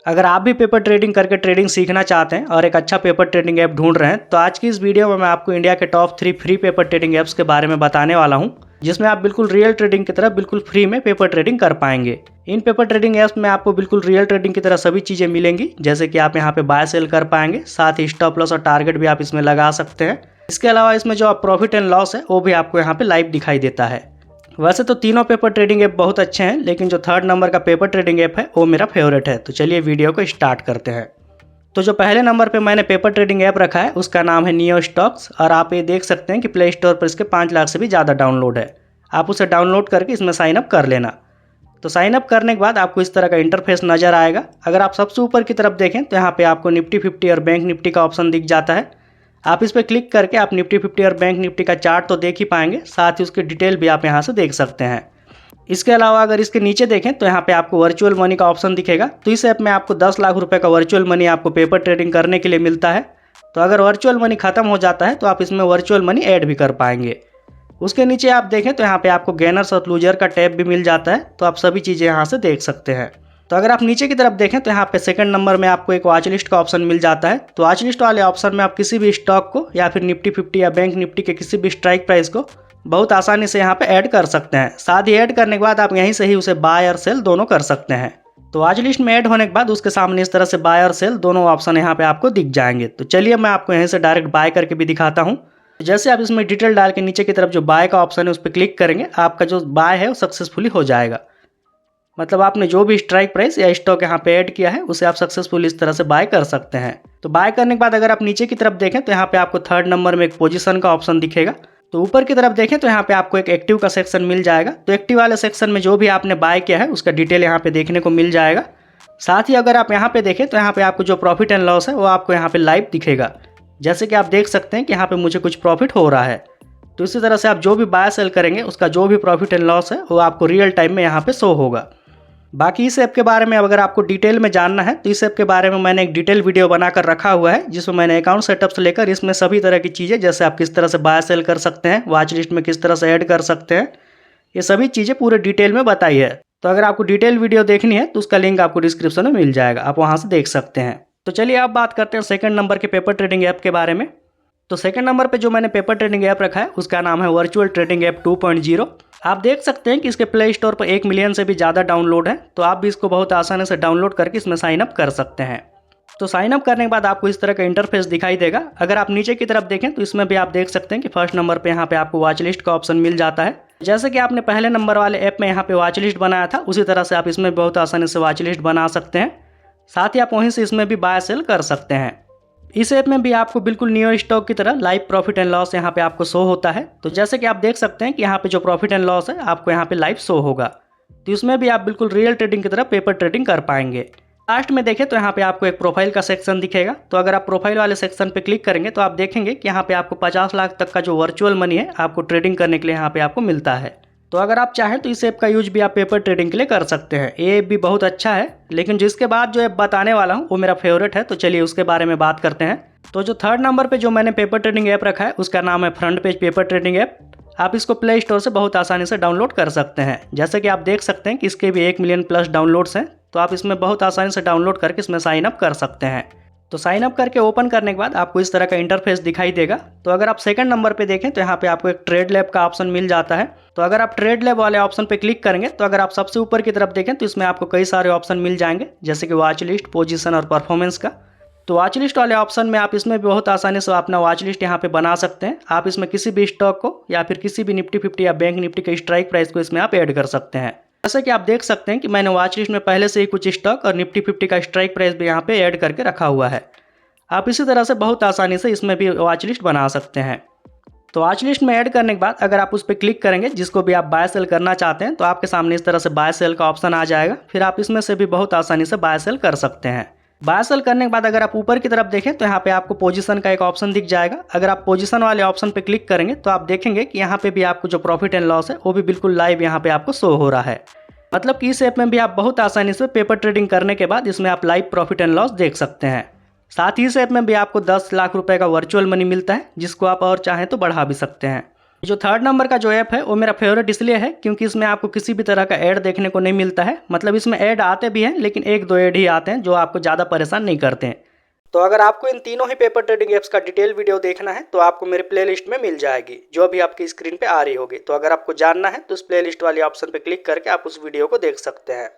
अगर आप भी पेपर ट्रेडिंग करके ट्रेडिंग सीखना चाहते हैं और एक अच्छा पेपर ट्रेडिंग ऐप ढूंढ रहे हैं तो आज की इस वीडियो में मैं आपको इंडिया के top 3 free paper trading apps के बारे में बताने वाला हूं, जिसमें आप बिल्कुल रियल ट्रेडिंग की तरह बिल्कुल फ्री में पेपर ट्रेडिंग कर पाएंगे। इन पेपर ट्रेडिंग ऐप्स में आपको बिल्कुल रियल ट्रेडिंग की तरह सभी चीज़ें मिलेंगी, जैसे कि आप यहाँ पे बाय सेल कर पाएंगे, साथ ही स्टॉप लॉस और टारगेट भी आप इसमें लगा सकते हैं। इसके अलावा इसमें जो प्रॉफिट एंड लॉस है वो भी आपको यहाँ पे लाइव दिखाई देता है। वैसे तो तीनों पेपर ट्रेडिंग ऐप बहुत अच्छे हैं, लेकिन जो थर्ड नंबर का पेपर ट्रेडिंग ऐप है वो मेरा फेवरेट है। तो चलिए वीडियो को स्टार्ट करते हैं। तो जो पहले नंबर पे मैंने पेपर ट्रेडिंग ऐप रखा है उसका नाम है नियो स्टॉक्स, और आप ये देख सकते हैं कि प्ले स्टोर पर इसके 5 लाख से भी ज़्यादा डाउनलोड है। आप उसे डाउनलोड करके इसमें साइन अप कर लेना। तो साइन अप करने के बाद आपको इस तरह का इंटरफेस नज़र आएगा। अगर आप सबसे ऊपर की तरफ देखें तो यहाँ पे आपको निफ्टी 50 और बैंक निफ्टी का ऑप्शन दिख जाता है। आप इस पर क्लिक करके आप निफ्टी 50 और बैंक निफ्टी का चार्ट तो देख ही पाएंगे, साथ ही उसकी डिटेल भी आप यहाँ से देख सकते हैं। इसके अलावा अगर इसके नीचे देखें तो यहाँ पे आपको वर्चुअल मनी का ऑप्शन दिखेगा। तो इस ऐप में आपको 10 लाख रुपए का वर्चुअल मनी आपको पेपर ट्रेडिंग करने के लिए मिलता है। तो अगर वर्चुअल मनी खत्म हो जाता है तो आप इसमें वर्चुअल मनी ऐड भी कर पाएंगे। उसके नीचे आप देखें तो यहाँ पे आपको गेनर्स और लूजर का टैब भी मिल जाता है, तो आप सभी चीज़ें यहाँ से देख सकते हैं। तो अगर आप नीचे की तरफ देखें तो यहाँ पे सेकंड नंबर में आपको एक वॉच लिस्ट का ऑप्शन मिल जाता है। तो वॉच लिस्ट वाले ऑप्शन में आप किसी भी स्टॉक को या फिर निफ्टी 50 या बैंक निफ्टी के किसी भी स्ट्राइक प्राइस को बहुत आसानी से यहाँ पे ऐड कर सकते हैं। साथ ही ऐड करने के बाद आप यहीं से ही उसे बाय और सेल दोनों कर सकते हैं। तो वॉच लिस्ट में ऐड होने के बाद उसके सामने इस तरह से बाय और सेल दोनों ऑप्शन यहाँ पे आपको दिख जाएंगे। तो चलिए मैं आपको यहीं से डायरेक्ट बाय करके भी दिखाता हूँ। जैसे आप इसमें डिटेल डाल के नीचे की तरफ जो बाय का ऑप्शन है उस पर क्लिक करेंगे, आपका जो बाय है वो सक्सेसफुली हो जाएगा। मतलब आपने जो भी स्ट्राइक प्राइस या स्टॉक यहाँ पे ऐड किया है उसे आप सक्सेसफुली इस तरह से बाय कर सकते हैं। तो बाय करने के बाद अगर आप नीचे की तरफ देखें तो यहाँ पे आपको थर्ड नंबर में एक पोजीशन का ऑप्शन दिखेगा। तो ऊपर की तरफ देखें तो यहाँ पे आपको एक एक्टिव का सेक्शन मिल जाएगा। तो एक्टिव वाले सेक्शन में जो भी आपने बाय किया है उसका डिटेल यहाँ पे देखने को मिल जाएगा। साथ ही अगर आप यहाँ पे देखें तो यहाँ पे आपको जो प्रॉफिट एंड लॉस है वो आपको यहाँ पे लाइव दिखेगा। जैसे कि आप देख सकते हैं कि यहाँ पे मुझे कुछ प्रॉफिट हो रहा है। तो इसी तरह से आप जो भी बाय सेल करेंगे उसका जो भी प्रॉफिट एंड लॉस है वो आपको रियल टाइम में यहाँ पे शो होगा। बाकी इस ऐप के बारे में अगर आपको डिटेल में जानना है तो इस ऐप के बारे में मैंने एक डिटेल वीडियो बनाकर रखा हुआ है, जिसमें मैंने अकाउंट सेटअप से लेकर इसमें सभी तरह की चीज़ें, जैसे आप किस तरह से बाय सेल कर सकते हैं, वॉच लिस्ट में किस तरह से ऐड कर सकते हैं, ये सभी चीज़ें पूरे डिटेल में बताई है। तो अगर आपको डिटेल वीडियो देखनी है तो उसका लिंक आपको डिस्क्रिप्शन में मिल जाएगा, आप वहाँ से देख सकते हैं। तो चलिए आप बात करते हैं सेकंड नंबर के पेपर ट्रेडिंग ऐप के बारे में। तो सेकंड नंबर पे जो मैंने पेपर ट्रेडिंग ऐप रखा है उसका नाम है वर्चुअल ट्रेडिंग ऐप 2.0। आप देख सकते हैं कि इसके प्ले स्टोर पर 1 मिलियन से भी ज़्यादा डाउनलोड है। तो आप भी इसको बहुत आसानी से डाउनलोड करके इसमें साइन अप कर सकते हैं। तो साइन अप करने के बाद आपको इस तरह का इंटरफेस दिखाई देगा। अगर आप नीचे की तरफ देखें तो इसमें भी आप देख सकते हैं कि फर्स्ट नंबर पे यहाँ पे आपको वॉच लिस्ट का ऑप्शन मिल जाता है। जैसे कि आपने पहले नंबर वाले ऐप में यहाँ पे वॉच लिस्ट बनाया था, उसी तरह से आप इसमें बहुत आसानी से वॉच लिस्ट बना सकते हैं। साथ ही आप वहीं से इसमें भी बाय सेल कर सकते हैं। इस ऐप में भी आपको बिल्कुल नियो स्टॉक की तरह लाइव प्रॉफिट एंड लॉस यहाँ पे आपको शो होता है। तो जैसे कि आप देख सकते हैं कि यहाँ पे जो प्रॉफिट एंड लॉस है आपको यहाँ पे लाइव शो होगा। तो इसमें भी आप बिल्कुल रियल ट्रेडिंग की तरह पेपर ट्रेडिंग कर पाएंगे। लास्ट में देखें तो यहाँ पे आपको एक प्रोफाइल का सेक्शन दिखेगा। तो अगर आप प्रोफाइल वाले सेक्शन पे क्लिक करेंगे तो आप देखेंगे कि यहाँ पे आपको 50 लाख तक का जो वर्चुअल मनी है आपको ट्रेडिंग करने के लिए यहाँ पे आपको मिलता है। तो अगर आप चाहें तो इस ऐप का यूज भी आप पेपर ट्रेडिंग के लिए कर सकते हैं। ये ऐप भी बहुत अच्छा है, लेकिन जिसके बाद जो ऐप बताने वाला हूँ वो मेरा फेवरेट है। तो चलिए उसके बारे में बात करते हैं। तो जो थर्ड नंबर पे जो मैंने पेपर ट्रेडिंग ऐप रखा है उसका नाम है front page paper trading app. आप इसको प्ले स्टोर से बहुत आसानी से डाउनलोड कर सकते हैं। जैसे कि आप देख सकते हैं कि इसके भी 1 मिलियन प्लस डाउनलोड्स हैं। तो आप इसमें बहुत आसानी से डाउनलोड करके इसमें साइन अप कर सकते हैं। तो साइन अप करके ओपन करने के बाद आपको इस तरह का इंटरफेस दिखाई देगा। तो अगर आप सेकंड नंबर पे देखें तो यहाँ पे आपको एक ट्रेड लैब का ऑप्शन मिल जाता है। तो अगर आप ट्रेड लैब वाले ऑप्शन पे क्लिक करेंगे तो अगर आप सबसे ऊपर की तरफ देखें तो इसमें आपको कई सारे ऑप्शन मिल जाएंगे, जैसे कि वॉच लिस्ट, पोजीशन और परफॉर्मेंस का। तो वॉच लिस्ट वाले ऑप्शन में आप इसमें भी बहुत आसानी से अपना वॉच लिस्ट यहाँ पे बना सकते हैं। आप इसमें किसी भी स्टॉक को या फिर किसी भी निफ्टी 50 या बैंक निफ्टी के स्ट्राइक प्राइस को इसमें आप ऐड कर सकते हैं। जैसे कि आप देख सकते हैं कि मैंने वॉच लिस्ट में पहले से ही कुछ स्टॉक और निफ्टी 50 का स्ट्राइक प्राइस भी यहाँ पे ऐड करके रखा हुआ है। आप इसी तरह से बहुत आसानी से इसमें भी वॉच लिस्ट बना सकते हैं। तो वॉच लिस्ट में ऐड करने के बाद अगर आप उस पर क्लिक करेंगे, जिसको भी आप बाय सेल करना चाहते हैं, तो आपके सामने इस तरह से बाय सेल का ऑप्शन आ जाएगा। फिर आप इसमें से भी बहुत आसानी से बाय सेल कर सकते हैं। बाय सेल करने के बाद अगर आप ऊपर की तरफ देखें तो यहाँ पे आपको पोजीशन का एक ऑप्शन दिख जाएगा। अगर आप पोजीशन वाले ऑप्शन पे क्लिक करेंगे तो आप देखेंगे कि यहाँ पे भी आपको जो प्रॉफिट एंड लॉस है वो भी बिल्कुल लाइव यहाँ पे आपको शो हो रहा है। मतलब कि इस ऐप में भी आप बहुत आसानी से पेपर ट्रेडिंग करने के बाद इसमें आप लाइव प्रॉफिट एंड लॉस देख सकते हैं। साथ ही इस ऐप में भी आपको 10 लाख रुपए का वर्चुअल मनी मिलता है, जिसको आप और चाहें तो बढ़ा भी सकते हैं। जो थर्ड नंबर का जो ऐप है वो मेरा फेवरेट इसलिए है क्योंकि इसमें आपको किसी भी तरह का ऐड देखने को नहीं मिलता है। मतलब इसमें ऐड आते भी हैं लेकिन एक दो ऐड ही आते हैं जो आपको ज़्यादा परेशान नहीं करते हैं। तो अगर आपको इन तीनों ही पेपर ट्रेडिंग ऐप्स का डिटेल वीडियो देखना है तो आपको मेरे प्लेलिस्ट में मिल जाएगी, जो अभी आपकी स्क्रीन पे आ रही होगी। तो अगर आपको जानना है तो उस प्लेलिस्ट वाली ऑप्शन पे क्लिक करके आप उस वीडियो को देख सकते हैं।